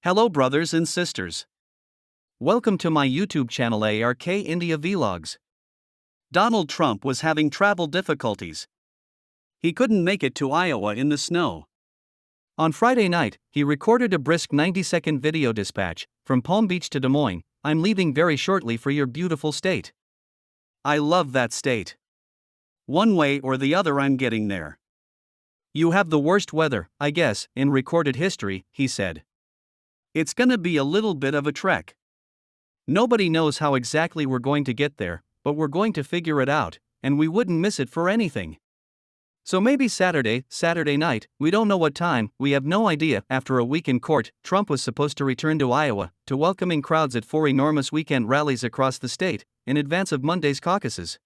Hello, brothers and sisters. Welcome to my YouTube channel ARK India Vlogs. Donald Trump was having travel difficulties. He couldn't make it to Iowa in the snow. On Friday night, he recorded a brisk 90-second video dispatch from Palm Beach to Des Moines. I'm leaving very shortly for your beautiful state. I love that state. One way or the other, I'm getting there. You have the worst weather, I guess, in recorded history, he said. It's gonna be a little bit of a trek. Nobody knows how exactly we're going to get there, but we're going to figure it out, and we wouldn't miss it for anything. So maybe Saturday night, we don't know what time, we have no idea. After a week in court, Trump was supposed to return to Iowa, to welcoming crowds at 4 enormous weekend rallies across the state, in advance of Monday's caucuses.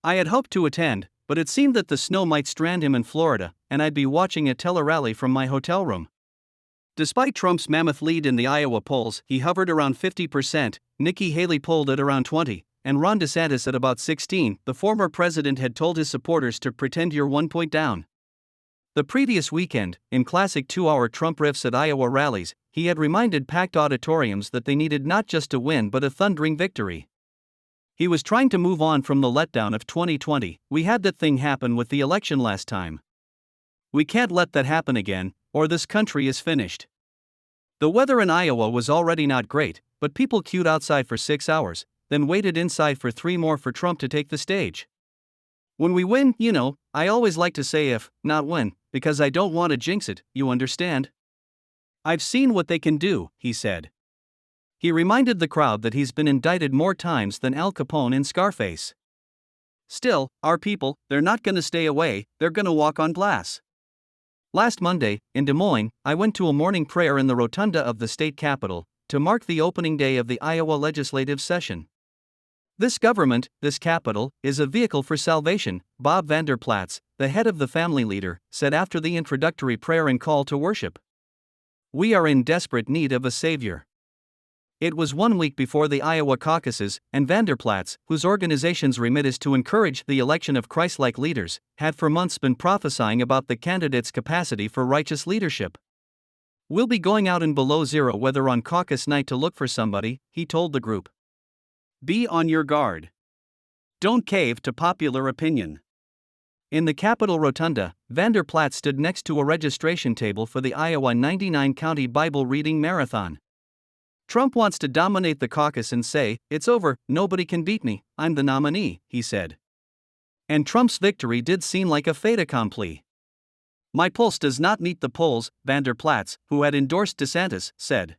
I had hoped to attend, but it seemed that the snow might strand him in Florida, and I'd be watching a tele-rally from my hotel room. Despite Trump's mammoth lead in the Iowa polls, he hovered around 50%, Nikki Haley polled at around 20%, and Ron DeSantis at about 16%. The former president had told his supporters to pretend you're 1 point down. The previous weekend, in classic 2-hour Trump riffs at Iowa rallies, he had reminded packed auditoriums that they needed not just a win but a thundering victory. He was trying to move on from the letdown of 2020. We had that thing happen with the election last time. We can't let that happen again, or this country is finished. The weather in Iowa was already not great, but people queued outside for 6 hours, then waited inside for 3 more for Trump to take the stage. When we win, I always like to say if, not when, because I don't want to jinx it, you understand? I've seen what they can do, he said. He reminded the crowd that he's been indicted more times than Al Capone in Scarface. Still, our people, they're not gonna stay away, they're gonna walk on glass. Last Monday, in Des Moines, I went to a morning prayer in the rotunda of the state capitol, to mark the opening day of the Iowa legislative session. This government, this capital, is a vehicle for salvation, Bob Vander Plaats, the head of the family leader, said after the introductory prayer and call to worship. We are in desperate need of a savior. It was 1 week before the Iowa caucuses, and Vander Plaats, whose organization's remit is to encourage the election of Christ-like leaders, had for months been prophesying about the candidate's capacity for righteous leadership. We'll be going out in below zero weather on caucus night to look for somebody, he told the group. Be on your guard. Don't cave to popular opinion. In the Capitol Rotunda, Vander Plaats stood next to a registration table for the Iowa 99-county Bible reading marathon. Trump wants to dominate the caucus and say, "It's over, nobody can beat me, I'm the nominee," he said. And Trump's victory did seem like a fait accompli. My pulse does not meet the polls, Vander Plaats, who had endorsed DeSantis, said.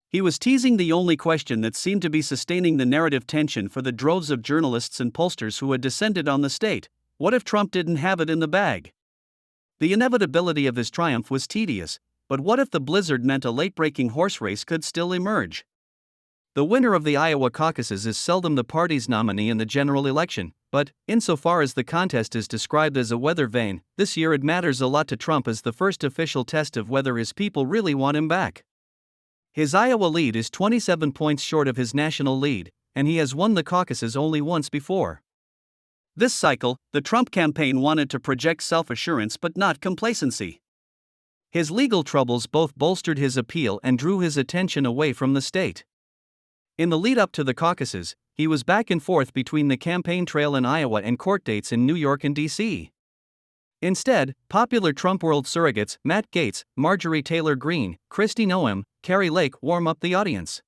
He was teasing the only question that seemed to be sustaining the narrative tension for the droves of journalists and pollsters who had descended on the state: what if Trump didn't have it in the bag? The inevitability of his triumph was tedious, but what if the blizzard meant a late-breaking horse race could still emerge? The winner of the Iowa caucuses is seldom the party's nominee in the general election, but, insofar as the contest is described as a weather vane, this year it matters a lot to Trump as the first official test of whether his people really want him back. His Iowa lead is 27 points short of his national lead, and he has won the caucuses only once before. This cycle, the Trump campaign wanted to project self-assurance but not complacency. His legal troubles both bolstered his appeal and drew his attention away from the state. In the lead-up to the caucuses, he was back and forth between the campaign trail in Iowa and court dates in New York and D.C. Instead, popular Trump world surrogates Matt Gaetz, Marjorie Taylor Greene, Kristi Noem, Kari Lake warm up the audience.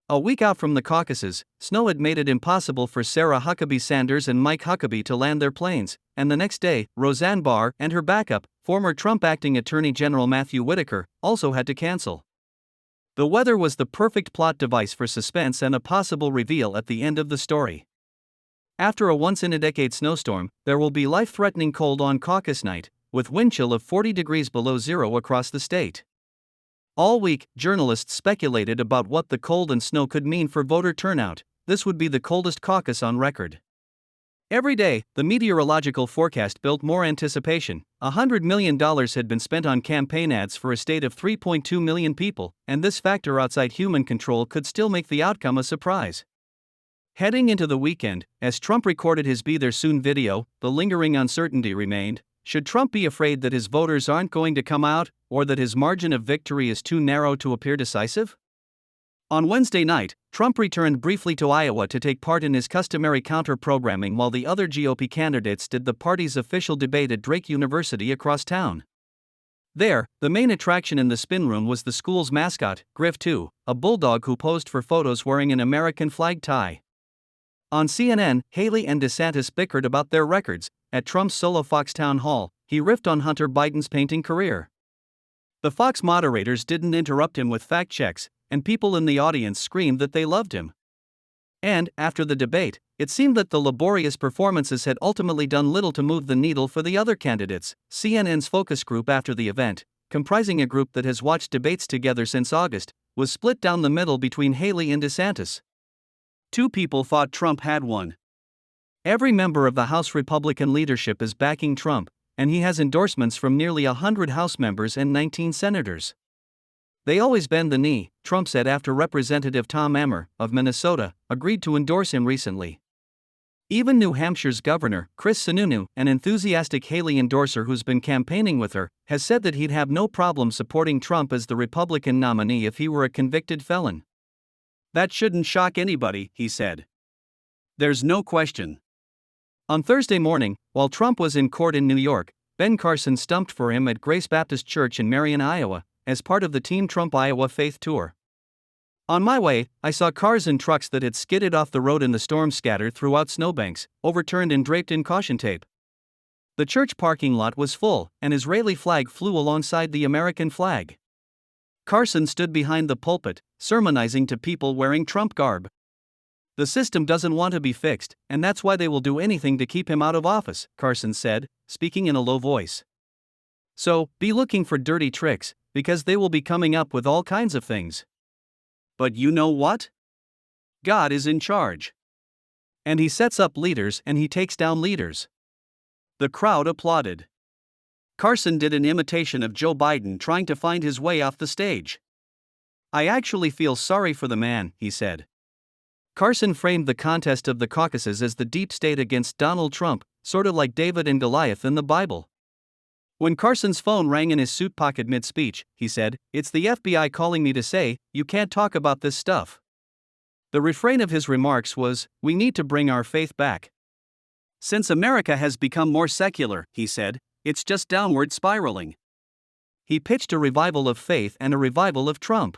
A week out from the caucuses, snow had made it impossible for Sarah Huckabee Sanders and Mike Huckabee to land their planes, and the next day, Roseanne Barr and her backup, former Trump acting Attorney General Matthew Whitaker, also had to cancel. The weather was the perfect plot device for suspense and a possible reveal at the end of the story. After a once-in-a-decade snowstorm, there will be life-threatening cold on caucus night, with wind chill of 40 degrees below zero across the state. All week, journalists speculated about what the cold and snow could mean for voter turnout. This would be the coldest caucus on record. Every day, the meteorological forecast built more anticipation. $100 million had been spent on campaign ads for a state of 3.2 million people, and this factor outside human control could still make the outcome a surprise. Heading into the weekend, as Trump recorded his Be There Soon video, the lingering uncertainty remained. should Trump be afraid that his voters aren't going to come out, or that his margin of victory is too narrow to appear decisive? On Wednesday night, Trump returned briefly to Iowa to take part in his customary counter-programming while the other GOP candidates did the party's official debate at Drake University across town. There, the main attraction in the spin room was the school's mascot, Griff 2, a bulldog who posed for photos wearing an American flag tie. On CNN, Haley and DeSantis bickered about their records. At Trump's solo Fox town hall, he riffed on Hunter Biden's painting career. The Fox moderators didn't interrupt him with fact checks, and people in the audience screamed that they loved him. And, after the debate, it seemed that the laborious performances had ultimately done little to move the needle for the other candidates. CNN's focus group after the event, comprising a group that has watched debates together since August, was split down the middle between Haley and DeSantis. Two people thought Trump had won. Every member of the House Republican leadership is backing Trump, and he has endorsements from nearly 100 House members and 19 senators. They always bend the knee, Trump said after Representative Tom Emmer, of Minnesota, agreed to endorse him recently. Even New Hampshire's governor, Chris Sununu, an enthusiastic Haley endorser who's been campaigning with her, has said that he'd have no problem supporting Trump as the Republican nominee if he were a convicted felon. That shouldn't shock anybody, he said. There's no question. On Thursday morning, while Trump was in court in New York, Ben Carson stumped for him at Grace Baptist Church in Marion, Iowa, as part of the Team Trump Iowa Faith Tour. On my way, I saw cars and trucks that had skidded off the road in the storm scattered throughout snowbanks, overturned and draped in caution tape. The church parking lot was full, an Israeli flag flew alongside the American flag. Carson stood behind the pulpit, sermonizing to people wearing Trump garb. The system doesn't want to be fixed, and that's why they will do anything to keep him out of office, Carson said, speaking in a low voice. So, be looking for dirty tricks, because they will be coming up with all kinds of things. But you know what? God is in charge. And he sets up leaders and he takes down leaders. The crowd applauded. Carson did an imitation of Joe Biden trying to find his way off the stage. I actually feel sorry for the man, he said. Carson framed the contest of the caucuses as the deep state against Donald Trump, sort of like David and Goliath in the Bible. When Carson's phone rang in his suit pocket mid-speech, he said, "It's the FBI calling me to say, you can't talk about this stuff." The refrain of his remarks was, "We need to bring our faith back. Since America has become more secular," he said, "it's just downward spiraling." He pitched a revival of faith and a revival of Trump.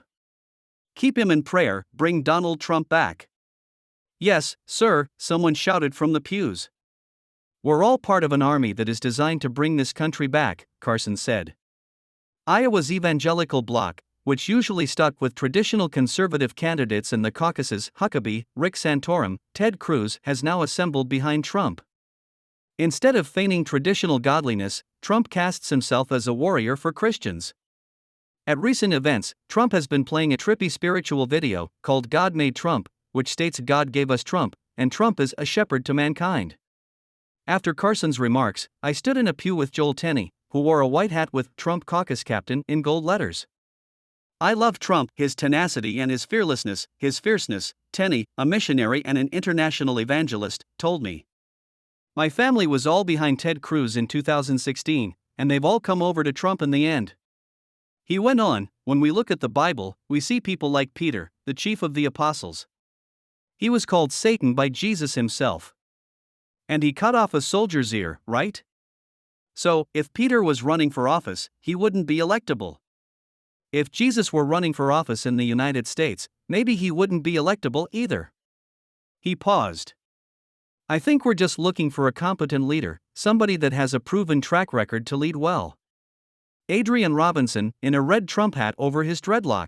Keep him in prayer, bring Donald Trump back. Yes, sir, someone shouted from the pews. We're all part of an army that is designed to bring this country back, Carson said. Iowa's evangelical bloc, which usually stuck with traditional conservative candidates in the caucuses, Huckabee, Rick Santorum, Ted Cruz, has now assembled behind Trump. Instead of feigning traditional godliness, Trump casts himself as a warrior for Christians. At recent events, Trump has been playing a trippy spiritual video called God Made Trump, which states God gave us Trump, and Trump is a shepherd to mankind. After Carson's remarks, I stood in a pew with Joel Tenney, who wore a white hat with Trump Caucus Captain in gold letters. I love Trump, his tenacity and his fearlessness, his fierceness, Tenney, a missionary and an international evangelist, told me. My family was all behind Ted Cruz in 2016, and they've all come over to Trump in the end. He went on, when we look at the Bible, we see people like Peter, the chief of the apostles. He was called Satan by Jesus himself. And he cut off a soldier's ear, right? So, if Peter was running for office, he wouldn't be electable. If Jesus were running for office in the United States, maybe he wouldn't be electable either. He paused. I think we're just looking for a competent leader, somebody that has a proven track record to lead well. Adrian Robinson, in a red Trump hat over his dreadlocks.